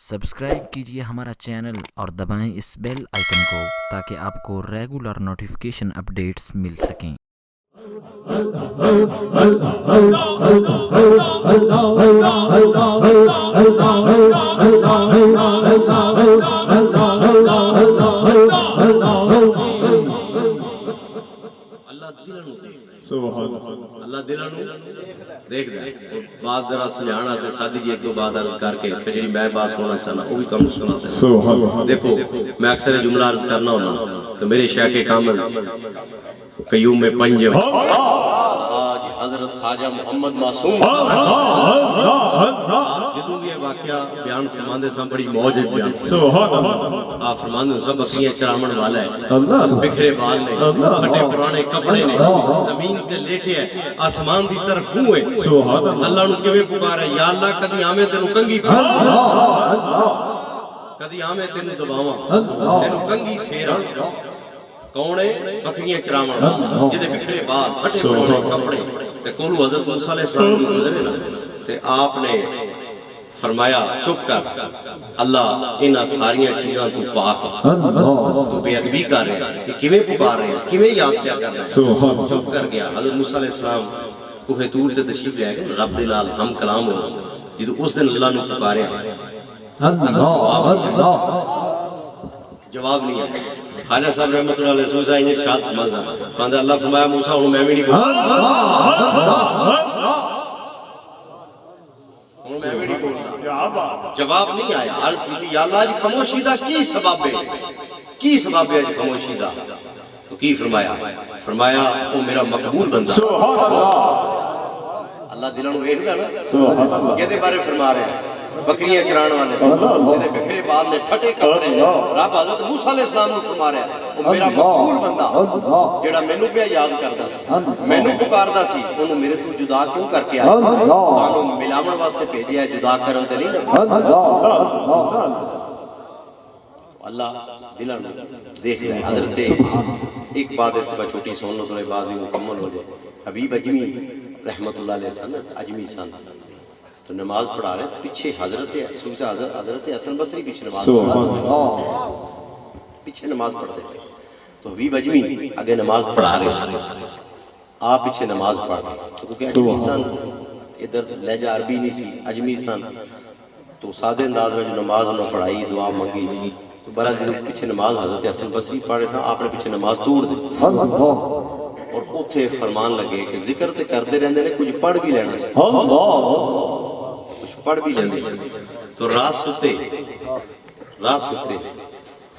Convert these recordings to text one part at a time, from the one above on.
Subscribe کیجیے ہمارا channel اور دبائیں اس بیل آئیکن کو تاکہ آپ کو ریگولر نوٹیفیکیشن اپڈیٹس مل سکیں۔ اللہ دلوں دیکھ بات ذرا سمجھانا سے سادی جی ایک دو بات عرض کر کے پھر جی میں بات سننا چاہنا وہ بھی تم سنا دیں۔ دیکھو میں اکثر جملہ عرض کرنا ہونا تو میرے شیخ کامل قیوم میں پنج حضرت خواجہ محمد معصوم جدوں بھی یہ واقعہ بیان فرماندے ساں بڑی موج بیان فرماندے آپ فرماندے سب بکریاں چرامن والا ہے بکھرے بال نے پھٹے پرانے کپڑے نے زمین تے لیٹے ہے آسمان دی طرف گوں ہے اللہ نو کیویں پکارے یا اللہ کدی آویں تینو کنگھی کدی آویں تینو دباواں تینو کنگھی پھیراں کون ہے بکریاں چراون جدے بکھرے بال پھٹے پرانے کپڑے تے کولو حضرت موسیٰ علیہ السلام دی گزرے نا تے آپ نے فرمایا چپ کر اللہ انہاں ساریاں چیزاں تو پاک تو بے ادبی کر رہے ہیں یہ کیویں پکار رہے ہیں کیویں یاد کیا کر رہے ہیں چپ کر گیا حضرت موسیٰ علیہ السلام کوہ طور تے تشریف لے گئے رب دے نال ہم کلام ہو جدوں اس دن اللہ نو پکاریا جواب نہیں ہے خالہ صاحب رحمت اللہ علیہ سوزہ انہیں شاد سمازہ کہاں اللہ فرمایا موسیٰ انہوں میں بھی نہیں بولتا انہوں میں بھی نہیں بولتا جواب نہیں آیا عرض کی تھی یا اللہ جی خموشی دا کی سبب ہے کی سبب ہے جی خموشی دا تو کی فرمایا وہ میرا مقبول بندہ اللہ دلوں ایک دا نا کہتے بارے فرما رہے ہیں بکریاں چران والے جدے بکھرے بال نے پھٹے کپڑے رب حضرت موسیٰ علیہ السلام نے فرما رہا ہے وہ میرا مقبول بندہ جیڑا مینوں پہ یاد کردا سی مینوں پکاردا سی انہوں میرے تو جدا کیوں کر کے آیا تانوں ملاون واسطے بھیجیا ہے جدا کرن تے نہیں لگا اللہ دلاں دیکھ رہے حضرت ایک بات اس کا چھوٹی سن لو تھوڑے بعد ہی مکمل ہو جائے حبیب اجمی رحمت اللہ علیہ سنت اجمی سن تو نماز پڑھا رہے پیچھے حضرت حسن بصری پیچھے نماز پڑھ رہے تو حبیب اجمی آگے نماز پڑھا رہے آپ پیچھے نماز پڑھ رہے کیونکہ اجمی سن ادھر لہجہ عربی نہیں سی اجمی سن تو سادے انداز میں جو نماز انہوں پڑھائی دعا منگی تو برحال جب پیچھے نماز حضرت حسن بصری پڑھ رہے آپ نے پیچھے نماز توڑ دی اور اتھے فرمان لگے کہ ذکر تے کردے رہندے نے کچھ پڑھ بھی لینا سی کچھ پڑھ بھی لیندے تو رات ستے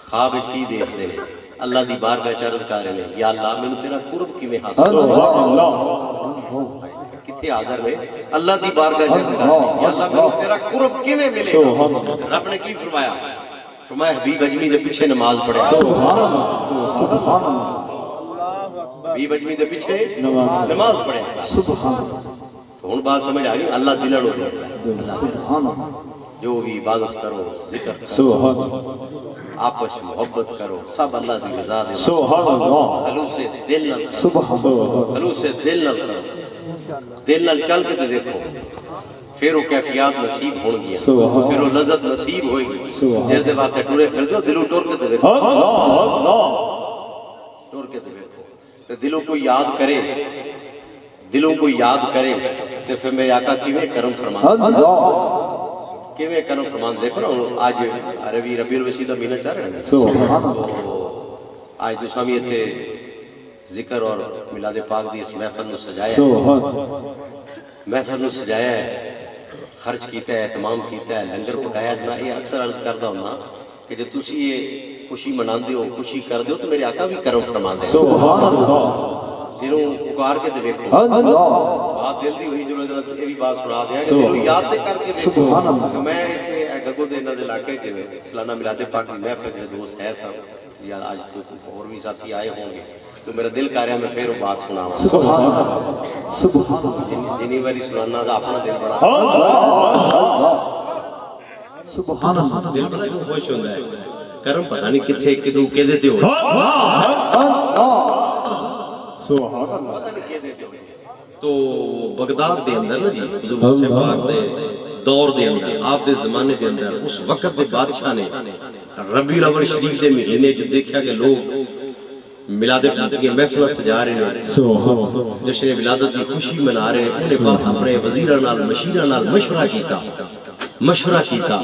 خواب کی دیکھتے ہیں اللہ دی بارگاہ چرز کر رہے ہیں یا اللہ میں تیرا قرب کی میں حاصل کتھے حاضر میں اللہ دی بارگاہ چرز کر رہے ہیں یا اللہ میں تیرا قرب کی میں ملے رب نے کی فرمایا حبیب اجمی دے پیچھے نماز پڑھے حبیب اجمی دے پیچھے نماز پڑھے تو ان بات سمجھ آگئی اللہ دلوں کو جو بھی عبادت کرو ذکر کرو آپس محبت کرو سب اللہ دی رضا دے خلوص دل نہ خلوص دل نہ کرو دل نہ چل کے دیکھو پھر وہ کیفیات نصیب ہون گیا پھر وہ لذت نصیب ہوئی گی جس دے واسطے ٹورے پھر جو دلوں ٹور کے دیکھو ٹور کے دیکھو دلوں کو یاد کرے تو پھر میرے آقا کیویں کرم فرمان دیکھو نا آج ربیع الوسیع دا مہینہ چل رہا ہے آج تو سامی تھے ذکر اور میلاد پاک دی اس محفل نو سجایا ہے خرچ کیتا ہے اہتمام کیتا ہے لنگر پکایا جنا یہ اکثر عرض کردا ہوں کہ جب تسی یہ خوشی مناندے ہو خوشی کر دے ہو تو میرے آقا بھی کرم فرماندے دلوں پکار کے دیکھو بات دل دی ہوئی جو یہ بھی بات سنا دیا کہ دلوں یاد تے کر کے دیکھو میں اتنے گگو دے انہاں دے علاقے چ سالانہ میلاد پاک دی محفل جو دوست ہے صاحب یار آج تو اور بھی ساتھی آئے ہوں گے تو میرا دل کہہ رہا ہے میں پھر وہ بات سناواں جنی والی سنانا دا اپنا دل بڑا دل بڑا خوش ہوندا ہے کرم پتہ نہیں کتھے کدوں کہ دیتے ہو تو بغداد دے اندر نا جی حضور سے پاک دے دور دے اندر آپ دے زمانے دے اندر اس وقت دے بادشاہ نے ربیع الاول شریف دے مہینے جو دیکھا کہ لوگ میلاد پاک کی محفل سجا رہے ہیں، جشن ولادت کی خوشی منا رہے ہیں، انہیں بعد اپنے وزیراں نال مشیراں نال مشورہ کیتا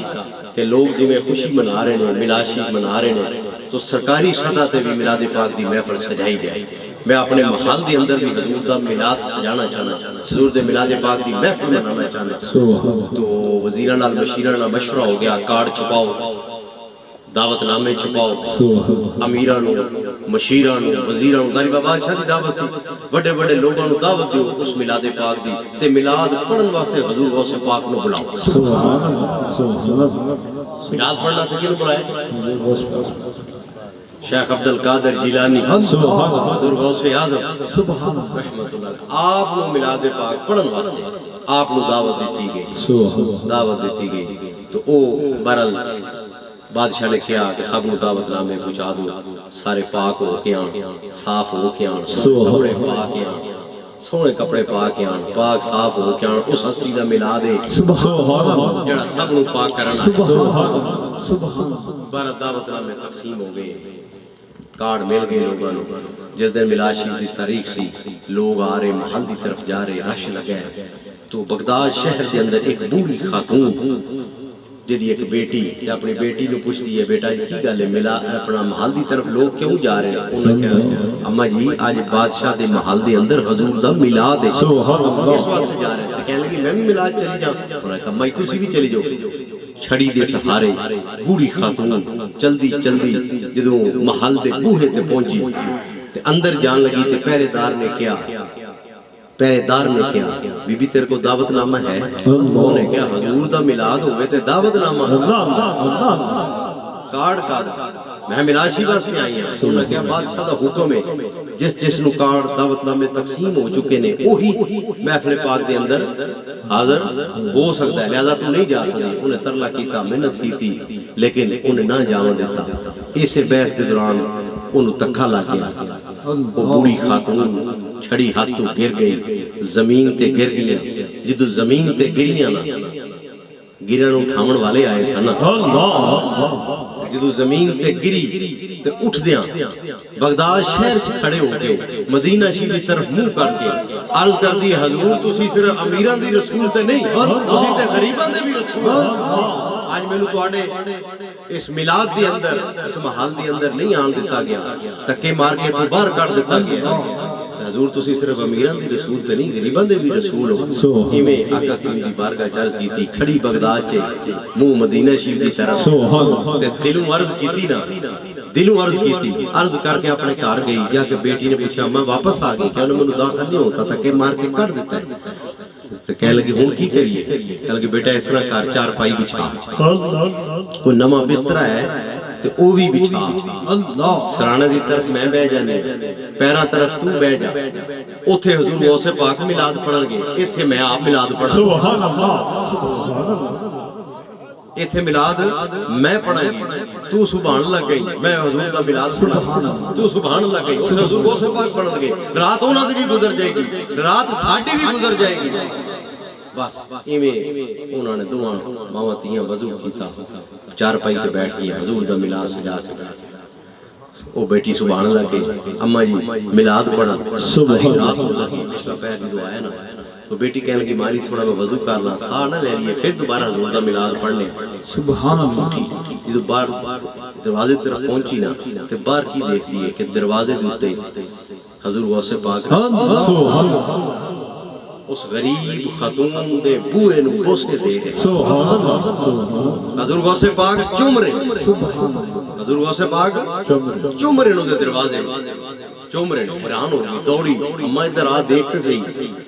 کہ لوگ جویں خوشی منا رہے ہیں، میلاد شریف منا رہے ہیں، تو سرکاری سطح تے بھی میلاد پاک دی محفل سجائی جائے۔ میں اپنے محل دے اندر بھی حضور دا میلاد سجانا چاہنا، حضور دے میلاد پاک دی محفل منانا چاہنا۔ تو وزیراں نال مشیراں نال مشورہ ہو گیا، کارڈ چھپاؤ، دعوت نامے چھپاؤ، امیراں نو، مشیراں نو، وزیراں نو، غریب بادشاہ دی دعوت سی، بڑے بڑے لوگاں نو دعوت دیو اس میلاد پاک دی، تے میلاد پڑھن واسطے حضور غوث پاک نو بلاؤ۔ میلاد پڑھنا سے کینوں بلایا؟ شیخ عبد القادر جیلانی، حضور غوث اعظم رحمت اللہ علیہ، آپ نو میلاد پاک پڑھن واسطے آپ نو دعوت دیتی گئی، تو او برل بادشاہ نے کیا کہ سب نو دعوت نامے پہنچا دو، سارے پاک ہو کے آن، صاف ہو کے آن، کپڑے پا کے آن، سونے کپڑے پا کے آن، پاک صاف ہو کے آن، اس ہستی دا میلاد ہے جڑا سب نو پاک کرنا۔ بارہ دعوت نامے تقسیم ہو گئے، کارڈ مل گئے لوگوں نے، جس دن میلاد شریف دی تاریخ سی، لوگ آ رہے محل دی طرف جا رہے، رش لگا ہے۔ تو بغداد شہر دے اندر ایک بوڑھی خاتون جدی ایک بیٹی تے اپنی بیٹی نو پوچھتی ہے، بیٹا کی گل ہے، ملا اپنا محل دی طرف لوگ کیوں جا رہے ہیں؟ انہوں نے کہا اما جی آج بادشاہ دے محل دے اندر حضور دا میلاد ہے، اس واسطے جا رہے ہیں۔ کہنے لگی میں بھی میلاد چلی جاؤں؟ انہوں نے کہا اما جی تسی بھی چلی جاؤ۔ چھڑی دے سہارے بوڑھی خاتون چلدی جدوں محل دے بوہے تے پہنچی تے اندر جان لگی تے پہرے دار نے کیا بی بی تیرے کو دعوت نامہ ہے؟ انہوں نے کہا حضور دا میلاد ہوئے تے دعوت نامہ کارڈ میں میلاد شریف واسطے آئی ہوں۔ انہوں نے کہا بادشاہ دا حکم ہے جس نو کارڈ دعوت نامے تقسیم ہو چکے نے وہی محفل پاک دے اندر حاضر ہو سکتا ہے، لہذا تو نہیں جا سکتی۔ انہیں ترلا کیتا، محنت کی تھی، لیکن انہیں نہ جاؤں دیتا۔ اسے بحث دے دوران انہوں تکھا لگ گیا، وہ بوڑھی خاتون چھڑی ہاتھ تو گر گئی، زمین تے گر گئی۔ جدو زمین تے گریاں نا، گرن اٹھاون والے آئے سن، جدو زمین تے گری تے اٹھ دیاں بغداد شہر کھڑے ہو کے مدینہ شریف کی طرف منہ کر کے عرض کر دی حضور تسی صرف امیراں دی رسول تے نہیں، تسی تے غریباں دے بھی رسول۔ آج میں نے تواڈے اس میلاد دے اندر، اس محل دے اندر نہیں آن دیتا گیا، تکے مار کے تو باہر کر دیتا گیا۔ حضور تسی صرف امیران دی رسول تے نہیں، غریبان دے بھی رسول ہو۔ ایمیں آقا کریم دی بارگاہ چرز کی تھی، کھڑی بغداد چے منہ مدینہ شریف دی طرف، تے دلوں عرض کی تھی نا، دلوں عرض کی تھی، عرض کر کے اپنے کار گئی، جا کے بیٹی نے پوچھا میں واپس آ گئی، کہ انہوں نے داخل نہیں ہوتا تھا کہ مار کے کر دیتا ہے۔ تو کہنے لگی ہون کی کریے؟ کہنے لگی بیٹا اس طرح کار چار پائی بچھا، کوئی نما بسترہ ہے تو او بھی بچھا، سرانے دی طرف میں بہ جانے، پیرہ طرف تو بہ جا، اتھے حضور غوث پاک میلاد پڑھن گے، اتھے میں آپ میلاد پڑھن گے، اتھے میلاد میں پڑھیں گی، تو سبحان اللہ گئی، میں حضور دا میلاد پڑھا، تو سبحان اللہ گئی، اتھے حضور غوث پاک پڑھن گے، رات انہاں دی بھی گزر جائے گی، رات ساڑھی بھی گزر جائے گی۔ بس ایمیں انہوں نے دعا ماوتیاں وضو کیتا، چار پائی تے بیٹھ گئی، حضور دا میلاد سجا سکتا۔ او بیٹی سبحان اللہ کے اماں جی میلاد پڑھا، رات ہو لگی، پچھلا پیر بھی دعا ہے نا، تو بیٹی کہنے لگی ماری تھوڑا میں وضو کرنا، سا نہ لے لیے، پھر دوبارہ حضور دا میلاد پڑھنے۔ سبحان اللہ، جدو باہر دروازے طرف پہنچی نا، تے باہر کی دیکھ دیئے کہ دروازے دوتے حضور غوث پاک اس غریب خاتون دے بوئے نو بوسے دے رہے، حضور غوث پاک چوم رہے، حضور غوث پاک چوم رہے نو دے دروازے، چوم رہے، حیران ہو رہی، دوڑی، اماں ادھر آ دیکھتے سے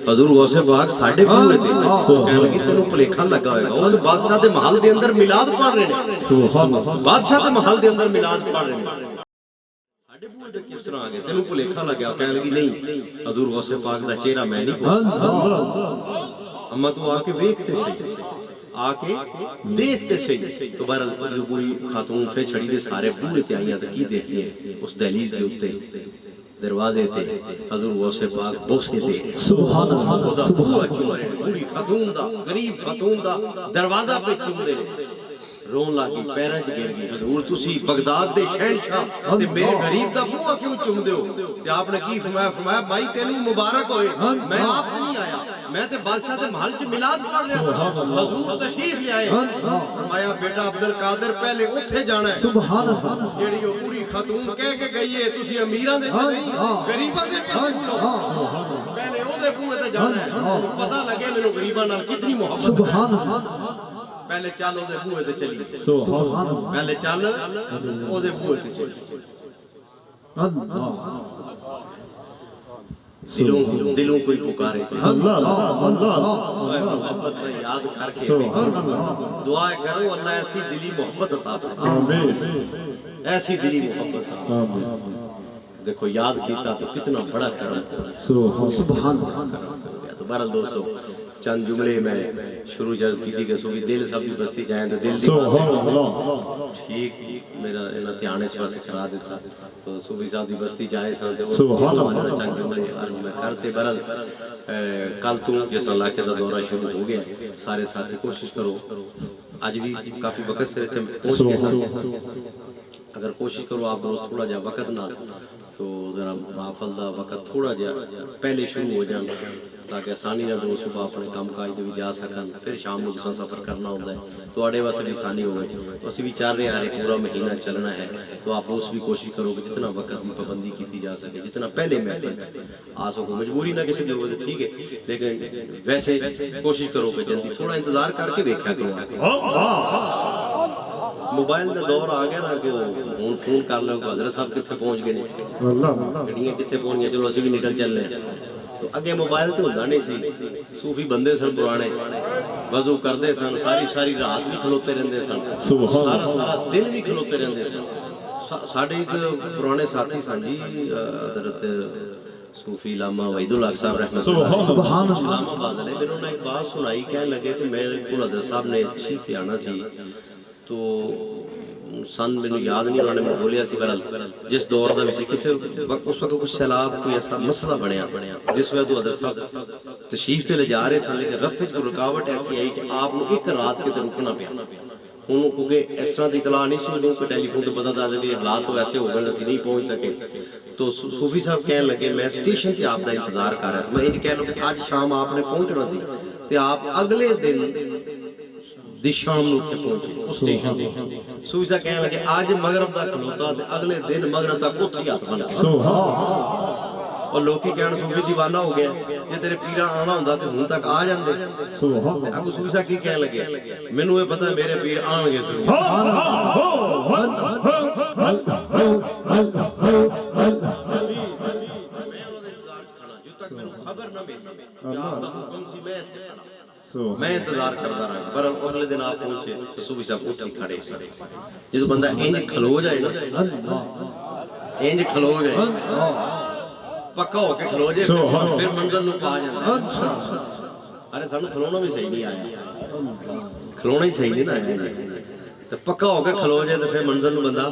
حضور غوث پاک ساڑھے بوئے دے، کہنے لگی تنوں پلیکھا لگا ہوئے گا، وہ تو بادشاہ دے محل دے اندر میلاد پڑھ رہے ہیں، بادشاہ دے محل دے اندر میلاد پڑھ رہے ہیں، ساڑھے بوئے دے کس طرح آگئے، تنوں پلیکھا لگا، کہنے لگی نہیں حضور غوث پاک دا چہرہ میں نہیں پہنچا، اماں تو آکے دیکھتے سے، آکے دیکھتے سے، تو بہرحال جو بوڑھی خاتون پھر چھڑی دے سارے بوئے تے آئیاں تے کی دیکھتے ہیں، اس دہلیز دے اتے دروازے تے حضور غوث پاک بوسے دے سبحان اللہ خدا بوہ چمرے بوڑی خاتون دا غریب خاتون دا دروازہ پہ چم دے رون لگی پیراں چ گر گئی حضور تسی بغداد دے شہنشاہ تے میرے غریب دا بوہ کیوں چم دیو تے آپ نے کی فرمایا بھائی تینوں مبارک ہوئے میں آپ نہیں آیا میں تے بادشاہ دے محل چ میلاد پڑھ رہا تھا حضور تشریف لے آئے فرمایا بیٹا عبد القادر پہلے اوتھے جانا ہے سبحان اللہ جیڑی او بوڑھی خاتون کہہ کے گئی ہے تسی امیراں دے نہیں غریباں دے پہلے او دے بوئے تے جانا ہے پتہ لگے مینوں غریباں نال کتنی محبت سبحان اللہ پہلے چل او دے بوئے تے چلی سبحان اللہ پہلے چل او دے بوئے تے چلی اللہ دلوں کوئی پکارے تھے اللہ اللہ محبت میں یاد کر کے دعا کرو اللہ ایسی دلی محبت عطا فرمائے آمین ایسی دلی محبت عطا آمین دیکھو یاد کیتا تو کتنا بڑا کرم سبحان اللہ تو بہرحال دوستو چند جملے میں شروع جرز کی تھی کہ صوفی دل سب بھی بستی جائیں تو دل ٹھیک میرا دھیان اس پاس کرا دیتا تو صوفی صاحب دی بستی جائیں سانتے چند جملے عرض میں کرتے بہرحال کل تو جیسا علاقے دا دورہ شروع ہو گیا سارے ساتھی کوشش کرو آج بھی کافی وقت سے رہتے پہنچ گئے اگر کوشش کرو آپ دوست تھوڑا جا وقت نہ تو ذرا محفل دا وقت تھوڑا جا پہلے شروع ہو جانا تاکہ آسانی نہ دو صبح اپنے کام کاج بھی جا سکن پھر شام کو جسا سفر کرنا ہوتا ہے تو آڑے واسے بھی آسانی ہوئے تو اسی بھی چاہ رہے ہیں ہر ایک پورا مہینہ چلنا ہے تو آپ دوست بھی کوشش کرو کہ جتنا وقت کی پابندی کی جا سکے جتنا پہلے محفل آ سکو مجبوری نہ کسی دی ہوگی ٹھیک ہے لیکن ویسے کوشش کرو کہ جلدی تھوڑا انتظار کر کے دیکھا کرو موبائل دا دور آ گیا نا کہ ہون فون کر لو کہ حضرت صاحب کتنے پہنچ گئے گھڑیاں کتنے پہنچ گئے چلو اسی بھی نکل چل رہے ہیں تو اگے موبائل تو ہوتا نہیں سی صوفی بندے سن پرانے وضو کرتے سن ساری رات بھی کھلوتے رہتے سن سارا دن بھی کھلوتے رہتے سن ساڑھے ایک پرانے ساتھی سن جی حضرت صوفی علامہ وحید اللہ صاحب رحمۃ اللہ سبحان اللہ اسلام آباد نے میں نے ایک بات سنائی کہنے لگے کہ میرے کو حضرت صاحب نے تشریف لے آنا سی تو سن میں یاد نہیں انہوں نے میں بولیا سی بہرحال جس دور دا بھی سی کسی وقت اس وقت کچھ سیلاب کوئی ایسا مسئلہ بنیا جس وقت تو حضرت صاحب تشریف تے لے جا رہے سن لیکن رستے کو رکاوٹ ایسی آئی کہ آپ نے ایک رات کے تے رکنا پیا انہوں کیونکہ اس طرح دی اطلاع نہیں سی انہوں کو ٹیلی فون تے پتہ تھا کہ حالات تو ایسے ہو گئے اسی نہیں پہنچ سکے تو صوفی صاحب کہنے لگے میں اسٹیشن تے آپ دا انتظار کر رہا تھا میں یہ کہہ لوں کہ آج شام آپ نے پہنچنا سی تے آپ اگلے دن دی شام نو تے پہنچے اسٹیشن تے صوفی صاحب کہنے لگے آج مغرب دا کھلوتا تے اگلے دن مغرب تک اوتھے ہاتھ بن گیا اور لوگ کی کہنا صوفی دیوانہ ہو گیا یہ تیرے پیرا آنا ہوندا تے ہن تک آ جاندے تے اگو صوفی صاحب کی کہنے لگے مینوں یہ پتہ ہے میرے پیر آن گے سبحان میں انتظار کرتا رہا پر اگلے دن آپ پہنچے تو صوفی صاحب اٹھ کے کھڑے جس بندہ انج کھلو جائے نا انج کھلو جائے پکا ہو کے کھلو جائے پھر منزل نو پا جاتا ارے سانو کھلونا بھی صحیح نہیں آیا کھلونا ہی صحیح نہیں نہ آیا تو پکا ہو کے کھلو جائے تو پھر منزل نو بندہ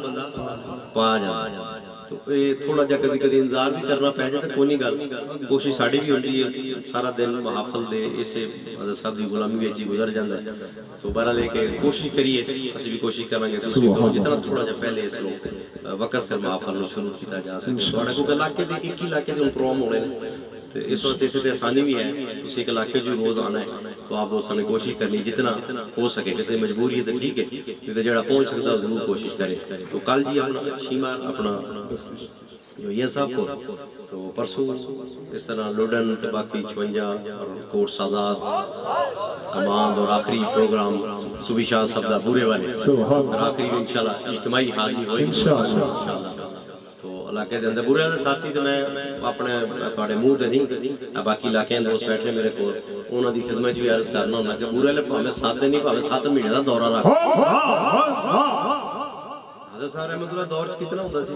پا جاتا تو تھوڑا جا کدی کدی انتظار بھی کرنا پہ جائے تو کوئی نہیں گل کوشش ساڑی بھی ہوتی ہے سارا دن محافل دے اسے حضرت صاحب دی غلامی وچ گزر جاندا ہے تو بہرحال لے کے کوشش کریے اسی بھی کوشش کریں گے جتنا تھوڑا جا پہلے اس لوگ وقت سے محافل نو شروع کیتا جا سکے تھوڑا کو علاقے دے ایک علاقے دے پروگرام ہونے تو اس واسطے تے آسانی بھی ہے اس ایک علاقے جو روز آنا ہے تو آپ دوستوں نے کوشش کرنی جتنا ہو سکے کسی مجبوری ہے تو ٹھیک ہے نہیں تو جڑا پہنچ سکتا ضرور کوشش کرے تو کل جی اپنا شیمار اپنا جو یہ صاحب کو تو پرسوں اس طرح لوڈن تے باقی 56 اور کوٹ سادات کماند اور آخری پروگرام صوفی شاہ صاحب دا بورے والے اور آخری انشاءاللہ اجتماعی حاضری ہوئی انشاءاللہ تو علاقے دے اندر بورے والے ساتھی تے میں اپنے تواڈے منہ تے نہیں باقی علاقے دے دوست بیٹھے میرے کول انہاں دی خدمت وی عرض کرنا ہوندا کہ بورے والے بھاویں 7 دن نہیں بھاویں 7 مہینے دا دورہ رکھ حضرت صاحب رحمۃ اللہ دور کتنا ہوندا سی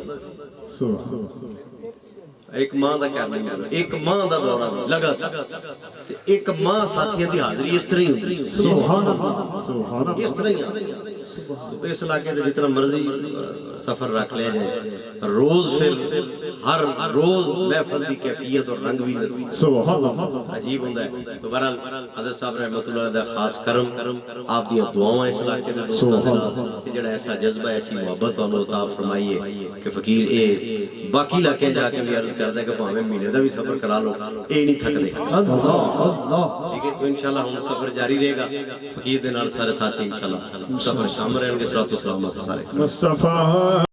ایک ماہ دا کہنا ایک ماہ دا دورہ لگا ایک ماہ ساتھیاں دی حاضری اس طرح ہی ہوندی سبحان اللہ اس طرح ہی تو اس علاقے سے جتنا مرضی سفر رکھ لیا جائے روز پھر ہر روز محفل کی کیفیت اور رنگ بھی سبحان اللہ عجیب ہوتا ہے. تو بہرحال حضرت صاحب رحمۃ اللہ علیہ دا خاص کرم آپ دی دعاواں اس علاقے دے دوستاں کہ جڑا ایسا جذبہ ایسی محبت انہوں عطا فرمائیے کہ فقیر اے باقی علاقے جا کے بھی عرض کردا ہے کہ بھاویں مہینے دا بھی سفر کرا لو اے نہیں تھکدے. اللہ اللہ ٹھیک ہے تو انشاءاللہ ہم سفر جاری رہے گا فقیر دے نال سارے ساتھی انشاءاللہ سفر شامل رہیں گے. صلوات و سلام سارے مصطفیٰ